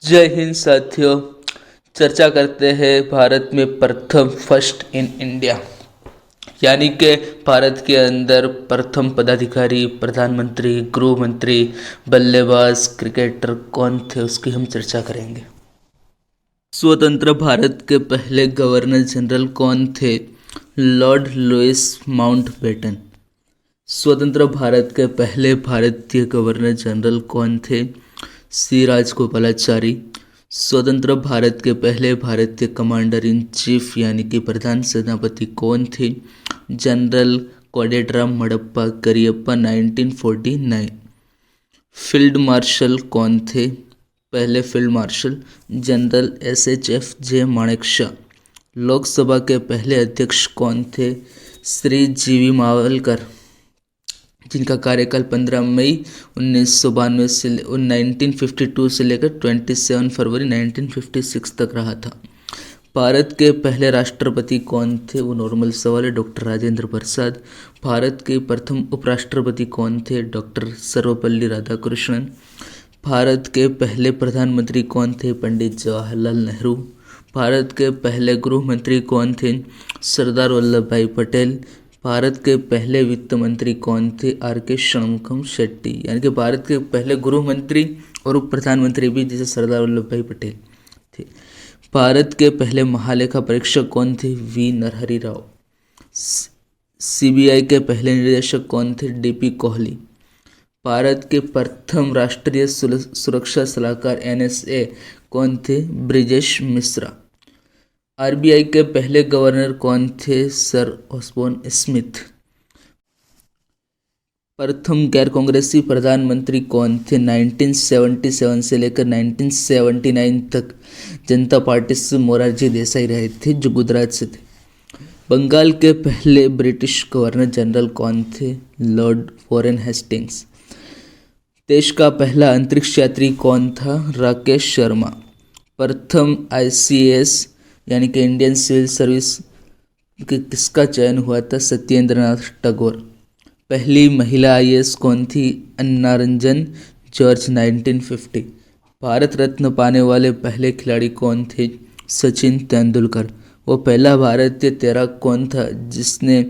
जय हिंद साथियों। चर्चा करते हैं भारत में प्रथम फर्स्ट इन इंडिया, यानी कि भारत के अंदर प्रथम पदाधिकारी, प्रधानमंत्री, गृह मंत्री, बल्लेबाज, क्रिकेटर कौन थे, उसकी हम चर्चा करेंगे। स्वतंत्र भारत के पहले गवर्नर जनरल कौन थे? Lord Louis Mountbatten. स्वतंत्र भारत के पहले भारतीय गवर्नर जनरल कौन थे? सी राजगोपालाचारी। स्वतंत्र भारत के पहले भारतीय कमांडर इन चीफ यानी कि प्रधान सेनापति कौन थे? जनरल कोडेडराम मडप्पा करियप्पा 1949। फील्ड मार्शल कौन थे? पहले field marshal general SHF J Manekshaw. Lok Sabha के पहले अध्यक्ष कौन थे? श्री GV मावलकर, जिनका कार्यकाल 15 मई 1992 से 1952 से लेकर 27 फरवरी 1956 तक रहा था। भारत के पहले राष्ट्रपति कौन थे? वो नॉर्मल सवाल है। डॉक्टर राजेंद्र प्रसाद। भारत के प्रथम उपराष्ट्रपति कौन थे? डॉक्टर सर्वपल्ली राधाकृष्णन। भारत के पहले प्रधानमंत्री कौन थे? पंडित जवाहरलाल नेहरू। भारत के पहले गृह मंत्री कौन थे? सरदार वल्लभ भाई पटेल। भारत के पहले वित्त मंत्री कौन थे? RK षणमुखम शेट्टी। यानी कि भारत के पहले गृह मंत्री और उप प्रधानमंत्री भी जैसे सरदार वल्लभ भाई पटेल थे। भारत के पहले महालेखा परीक्षक कौन थे? V नरहरि राव। CBI के पहले निदेशक कौन थे? DP कोहली। भारत के प्रथम राष्ट्रीय सुरक्षा सलाहकार NSA कौन थे? ब्रिजेश मिश्रा। RBI के पहले गवर्नर कौन थे? Sir Osborne Smith. प्रथम गैर कांग्रेसी प्रधानमंत्री कौन थे? 1977 से लेकर 1979 तक जनता पार्टी से मोरारजी देसाई रहे थे, जो गुजरात से थे। बंगाल के पहले ब्रिटिश गवर्नर जनरल कौन थे? Lord Warren Hastings. देश का पहला अंतरिक्ष यात्री कौन था? राकेश शर्मा। प्रथम ICAS यानी कि इंडियन सिविल सर्विस किसका चयन हुआ था? सत्येंद्र नाथ टैगोर। पहली महिला IAS कौन थी? अन्ना रंजन जॉर्ज 1950। भारत रत्न पाने वाले पहले खिलाड़ी कौन थे? सचिन तेंदुलकर। वो पहला भारतीय तैराक कौन था जिसने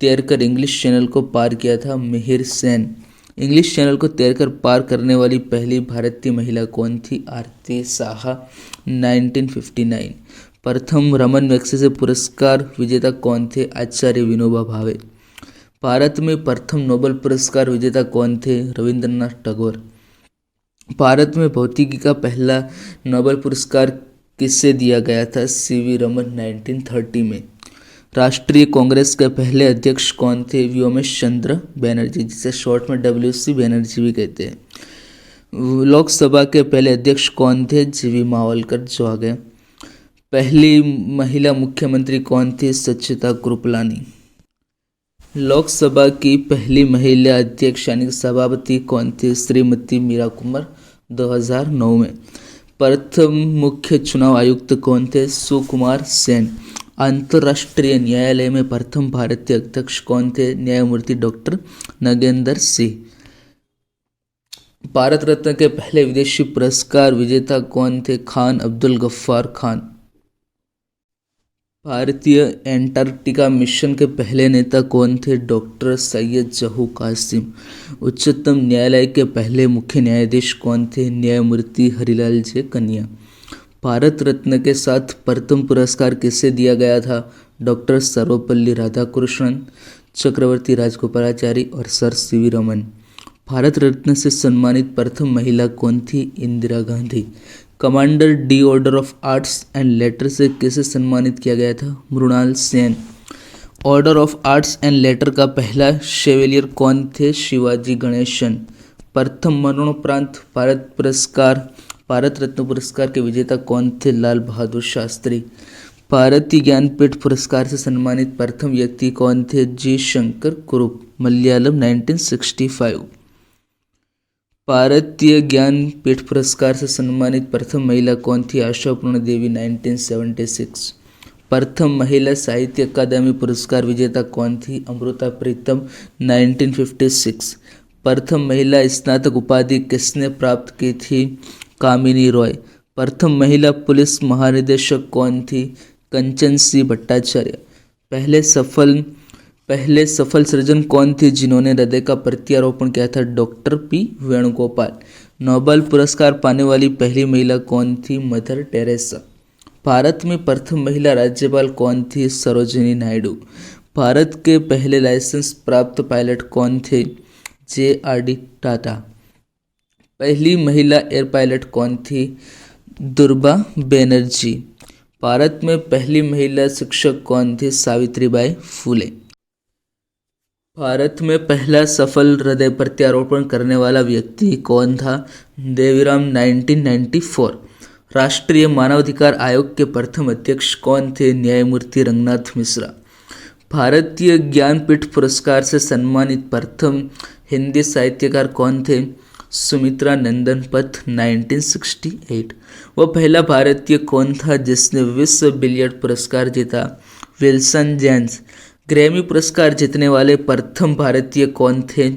तैरकर इंग्लिश चैनल को पार किया था? मिहिर सेन। इंग्लिश चैनल को तैरकर पार करने वाली पहली भारतीय महिला कौन थी? आरती साहा 1959। प्रथम रमन मैग्सेसे पुरस्कार विजेता कौन थे? आचार्य विनोबा भावे। भारत में प्रथम नोबेल पुरस्कार विजेता कौन थे? रविंद्रनाथ टैगोर। भारत में भौतिकी का पहला नोबेल पुरस्कार किसे दिया गया था? CV रमन 1930 में। राष्ट्रीय कांग्रेस के पहले अध्यक्ष कौन थे? व्योमेश चंद्र बैनर्जी, जिसे शॉर्ट में WC बैनर्जी भी कहते हैं। लोकसभा के पहले अध्यक्ष कौन थे? GV मावलकर, जो आ गए। पहली महिला मुख्यमंत्री कौन थी? सचिता कृपलानी। लोकसभा की पहली महिला अध्यक्ष यानी सभापति कौन थी? श्रीमती मीरा कुमार, 2009 में। प्रथम मुख्य चुनाव आयुक्त कौन थे? सुकुमार सेन। अंतर्राष्ट्रीय न्यायालय में प्रथम भारतीय अध्यक्ष कौन थे? न्यायमूर्ति डॉक्टर नगेंद्र सिंह। भारत रत्न के पहले विदेशी पुरस्कार विजेता कौन थे? खान अब्दुल गफ्फार खान। भारतीय एंटार्कटिका मिशन के पहले नेता कौन थे? डॉक्टर सैयद जहू कासिम। उच्चतम न्यायालय के पहले मुख्य न्यायाधीश कौन थे? न्यायमूर्ति हरिलाल जे कन्या। भारत रत्न के साथ प्रथम पुरस्कार किसे दिया गया था? डॉक्टर सर्वपल्ली राधाकृष्णन, चक्रवर्ती राजगोपालाचारी और सर CV रमन। भारत रत्न से सम्मानित प्रथम महिला कौन थी? Indira Gandhi. Commander D order of arts and letter से किसे सम्मानित किया गया था? Mrinal Sen. Order of arts and letter का पहला शेवेलियर कौन थे? शिवाजी गणेशन। प्रथम मरणोपरांत भारत रत्न पुरस्कार के विजेता कौन थे? लाल बहादुर शास्त्री। भारतीय ज्ञानपीठ पुरस्कार से सम्मानित प्रथम व्यक्ति कौन थे? G शंकर कुरुप, मलयालम 1965। भारतीय ज्ञानपीठ पुरस्कार से सम्मानित प्रथम महिला कौन थी? आशापूर्ण देवी 1976। प्रथम महिला साहित्य अकादमी पुरस्कार विजेता कौन थी? अमृता प्रीतम 1956। प्रथम महिला स्नातक उपाधि किसने प्राप्त की थी? कामिनी रॉय। प्रथम महिला पुलिस महानिदेशक कौन थी? कंचन सी भट्टाचार्य। पहले सफल सर्जन कौन थे जिन्होंने हृदय का प्रत्यारोपण किया था? Doctor P Venugopal. नोबेल पुरस्कार पाने वाली पहली महिला कौन थी? Mother Teresa. भारत में प्रथम महिला राज्यपाल कौन थी? सरोजिनी नायडू। भारत के पहले लाइसेंस प्राप्त पायलट कौन थे? जे.आर.डी. टाटा। पहली महिला एयर पायलट कौन थी? दुर्गा बनर्जी। भारत में पहली महिला शिक्षक कौन थी? सावित्रीबाई फुले। भारत में पहला सफल हृदय प्रत्यारोपण करने वाला व्यक्ति कौन था? देवीराम 1994। राष्ट्रीय मानवाधिकार आयोग के प्रथम अध्यक्ष कौन थे? न्यायमूर्ति रंगनाथ मिश्रा। भारतीय ज्ञानपीठ पुरस्कार से सम्मानित प्रथम हिंदी साहित्यकार कौन थे? सुमित्रा नंदन पथ 1968। वह पहला भारतीय कौन था जिसने विश्व बिलियर्ड पुरस्कार जीता? Wilson James. ग्रैमी पुरस्कार जीतने वाले प्रथम भारतीय कौन थे?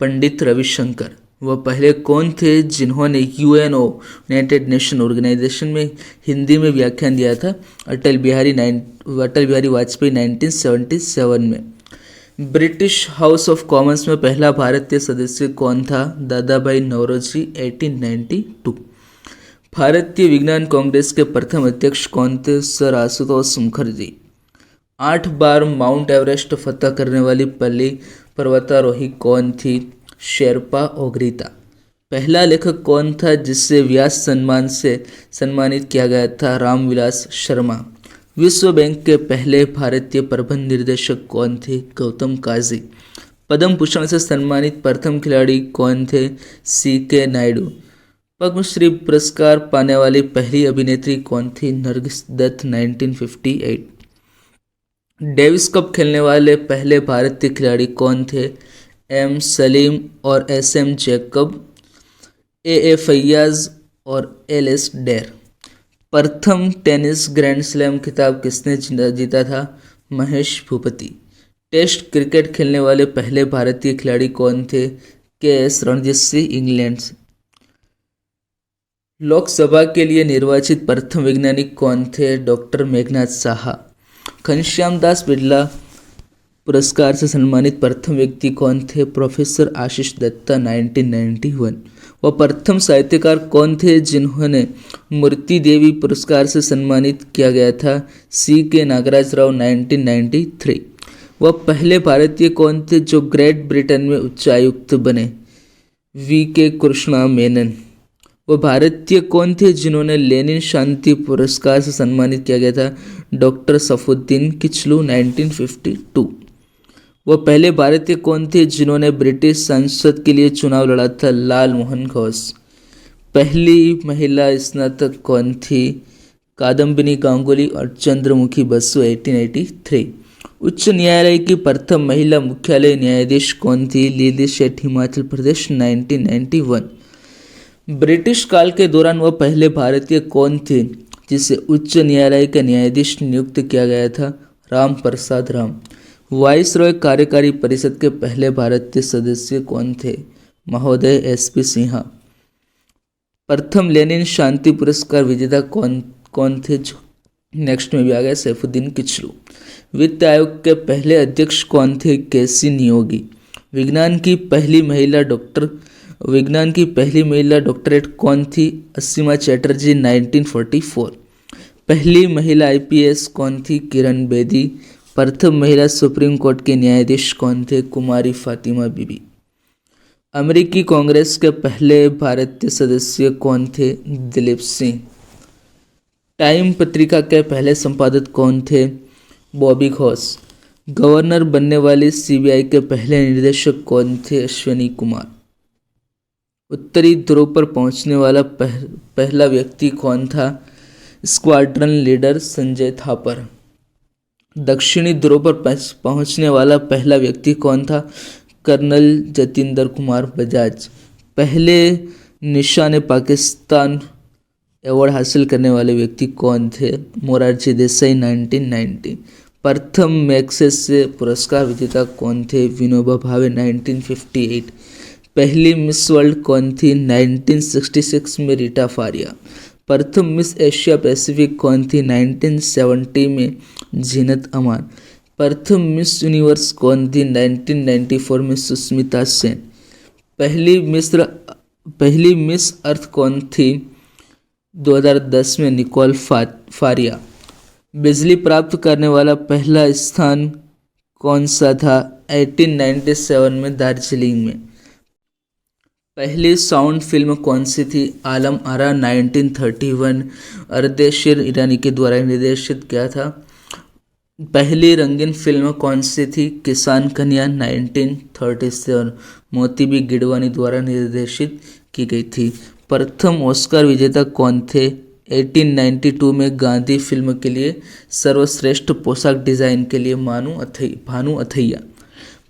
पंडित रविशंकर। वह पहले कौन थे जिन्होंने यूएनओ यूनाइटेड नेशन ऑर्गेनाइजेशन में हिंदी में व्याख्यान दिया था? अटल बिहारी वाजपेयी 1977 में। ब्रिटिश हाउस ऑफ कॉमन्स में पहला भारतीय सदस्य कौन था? दादा भाई नौरोजी 1892। भारतीय विज्ञान कांग्रेस के प्रथम अध्यक्ष कौन थे? सर आशुतोष मुखर्जी। 8 बार माउंट एवरेस्ट फतह करने वाली पहली पर्वतारोही कौन थी? शेरपा ओग्रिता। पहला लेखक कौन था जिसे व्यास सम्मान से सम्मानित किया गया था? रामविलास शर्मा। विश्व बैंक के पहले भारतीय प्रबंध निर्देशक कौन थे? गौतम काजी। पद्म भूषण से सम्मानित प्रथम खिलाड़ी कौन थे? सी.के. नायडू। पद्मश्री पुरस्कार पाने वाली पहली अभिनेत्री कौन थी? नरगिस दत्त 1958। डेविस कप खेलने वाले पहले भारतीय खिलाड़ी कौन थे? एम सलीम और एस.एम. जैकब, ए फैयाज और एल.एस. डेर। प्रथम टेनिस ग्रैंड स्लैम खिताब किसने जीता था? महेश भूपति। टेस्ट क्रिकेट खेलने वाले पहले भारतीय खिलाड़ी कौन थे? के.एस. रणजीत सिंह, इंग्लैंड से। लोकसभा के लिए निर्वाचित प्रथम वैज्ञानिक कौन थे? डॉक्टर मेघनाथ साहा। घनश्याम दास बिरला पुरस्कार से सम्मानित प्रथम व्यक्ति कौन थे? प्रोफेसर आशीष दत्ता 1991। वह प्रथम साहित्यकार कौन थे जिन्होंने मूर्ति देवी पुरस्कार से सम्मानित किया गया था? सी.के. नागराज राव 1993। वह पहले भारतीय कौन थे जो ग्रेट ब्रिटेन में उच्चायुक्त बने? वी.के. कृष्णा मेनन। वह भारतीय कौन थे जिन्होंने लेनिन शांति पुरस्कार से सम्मानित किया गया था? डॉक्टर सफुद्दीन किचलू 1952। वह पहले भारतीय कौन थे जिन्होंने ब्रिटिश संसद के लिए चुनाव लड़ा था? लाल मोहन घोष। पहली महिला स्नातक कौन थी? कादम्बिनी गांगुली और चंद्रमुखी बसु 1883। उच्च न्यायालय की प्रथम महिला मुख्यालय न्यायाधीश कौन थी? लिली सेठ, हिमाचल प्रदेश 1991। ब्रिटिश काल के दौरान वह पहले भारतीय कौन थे जिसे उच्च न्यायालय का न्यायाधीश नियुक्त किया गया था? राम प्रसाद राम। वाइसरॉय कार्यकारी परिषद के पहले भारतीय सदस्य कौन थे? महोदय एस.पी. सिन्हा। प्रथम लेनिन शांति पुरस्कार विजेता कौन थे जो नेक्स्ट में भी आ गया? सैफुद्दीन किचलू। वित्त आयोग के पहले अध्यक्ष कौन थे? के.सी. नियोगी। विज्ञान की पहली महिला डॉक्टरेट कौन थी? असीमा चैटर्जी 1944। पहली महिला आईपीएस कौन थी? किरण बेदी। प्रथम महिला सुप्रीम कोर्ट के न्यायाधीश कौन थे? कुमारी फातिमा बीबी। अमेरिकी कांग्रेस के पहले भारतीय सदस्य कौन थे? दिलीप सिंह। टाइम पत्रिका के पहले संपादक कौन थे? बॉबी घोष। गवर्नर बनने वाली सीबीआई के पहले निदेशक कौन थे? अश्विनी कुमार। उत्तरी ध्रुव पर पहुंचने वाला पहला व्यक्ति कौन था? Squadron leader Sanjay Thapar. दक्षिणी ध्रुव पर पहुंचने वाला पहला व्यक्ति कौन था? कर्नल जतिंदर कुमार बजाज। पहले निशान पाकिस्तान अवार्ड हासिल करने वाले व्यक्ति कौन थे? मोरारजी देसाई 1990। प्रथम मैग्सेसे पुरस्कार विजेता कौन थे? विनोबा भावे 1958। पहली मिस वर्ल्ड कौन थी? 1966 में रीटा फारिया। प्रथम मिस एशिया पैसिफिक कौन थी? 1970 में जीनत अमान। प्रथम मिस यूनिवर्स कौन थी? 1994 में सुष्मिता सेन। पहली मिस अर्थ कौन थी? 2010 में निकोल फारिया। बिजली प्राप्त करने वाला पहला स्थान कौन सा था? 1897 में दार्जिलिंग में। पहली साउंड फिल्म कौन सी थी? आलम आरा 1931 अर्देशीर ईरानी के द्वारा निर्देशित किया था। पहली रंगीन फिल्म कौन सी थी? किसान कन्या 1937 मोती बी गिडवानी द्वारा निर्देशित की गई थी। प्रथम ऑस्कर विजेता कौन थे? 1892 में गांधी फिल्म के लिए सर्वश्रेष्ठ पोशाक डिजाइन के लिए भानु अथैया।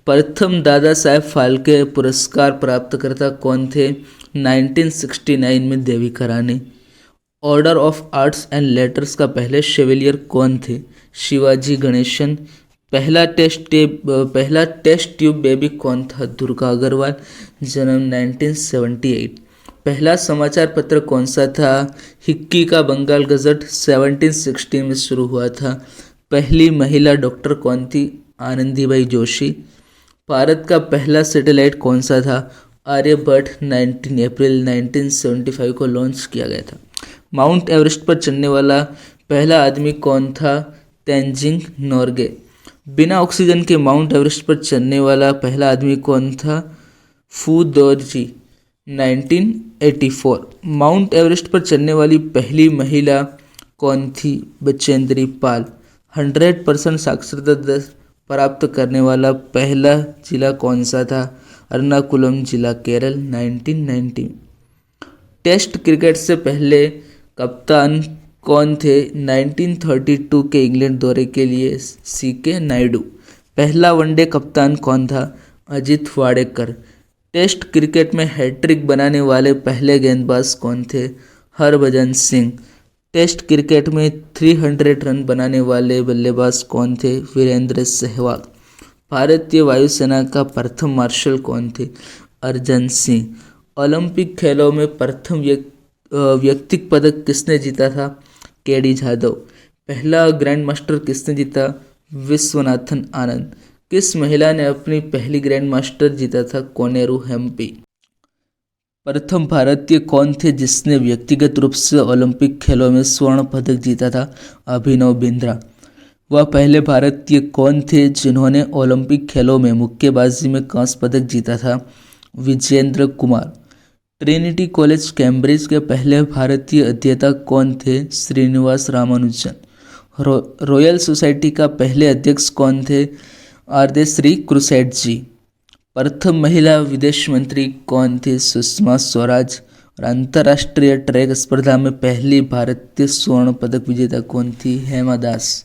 प्रथम दादा साहेब फाल्के पुरस्कार प्राप्तकर्ता कौन थे? 1969 में Devika Rani. Order of arts and letters का पहले शेवेलियर कौन थे? शिवाजी गणेशन। पहला टेस्ट ट्यूब बेबी कौन था? दुर्गा अग्रवाल। जन्म 1978। पहला समाचार पत्र कौन सा था? हिक्की का बंगाल गजट 1760 में शुरू हुआ था। पहली महिला डॉक्टर कौन थी? आनंदीबाई जोशी। भारत का पहला सैटेलाइट कौन सा था? आर्यभट्ट 19 अप्रैल 1975 को लॉन्च किया गया था। माउंट एवरेस्ट पर चढ़ने वाला पहला आदमी कौन था? तेंजिंग नोर्गे। बिना ऑक्सीजन के माउंट एवरेस्ट पर चढ़ने वाला पहला आदमी कौन था? फू दोरजी 1984। माउंट एवरेस्ट पर चढ़ने वाली पहली महिला कौन थी? बचेंद्री पाल। 100% साक्षरता दर प्राप्त करने वाला पहला जिला कौन सा था? एर्नाकुलम जिला, केरल 1990। टेस्ट क्रिकेट से पहले कप्तान कौन थे? 1932 के इंग्लैंड दौरे के लिए सीके नायडू। पहला वनडे कप्तान कौन था? अजित वाडेकर। टेस्ट क्रिकेट में हैट्रिक बनाने वाले पहले गेंदबाज कौन थे? हरभजन सिंह। टेस्ट क्रिकेट में 300 रन बनाने वाले बल्लेबाज कौन थे? वीरेंद्र सहवाग। भारतीय वायुसेना का प्रथम मार्शल कौन थे? अर्जन सिंह। ओलंपिक खेलों में प्रथम व्यक्तिगत पदक किसने जीता था? केडी जाधव। पहला ग्रैंड मास्टर किसने जीता? विश्वनाथन आनंद। किस महिला ने अपनी पहली ग्रैंड मास्टर जीता था? कोनेरू हेम्पी। प्रथम भारतीय कौन थे जिसने व्यक्तिगत रूप से ओलंपिक खेलों में स्वर्ण पदक जीता था? अभिनव बिंद्रा। वह पहले भारतीय कौन थे जिन्होंने ओलंपिक खेलों में मुक्केबाजी में कांस्य पदक जीता था? Vijender Kumar. Trinity College Cambridge के पहले भारतीय अध्येता कौन थे? श्रीनिवास रामानुजन। रॉयल सोसाइटी का पहले अध्यक्ष कौन थे? आरदे श्री क्रुसेट जी। प्रथम महिला विदेश मंत्री कौन थी? सुषमा स्वराज। और अंतर्राष्ट्रीय ट्रैक स्पर्धा में पहली भारतीय स्वर्ण पदक विजेता कौन थी? हेमा दास।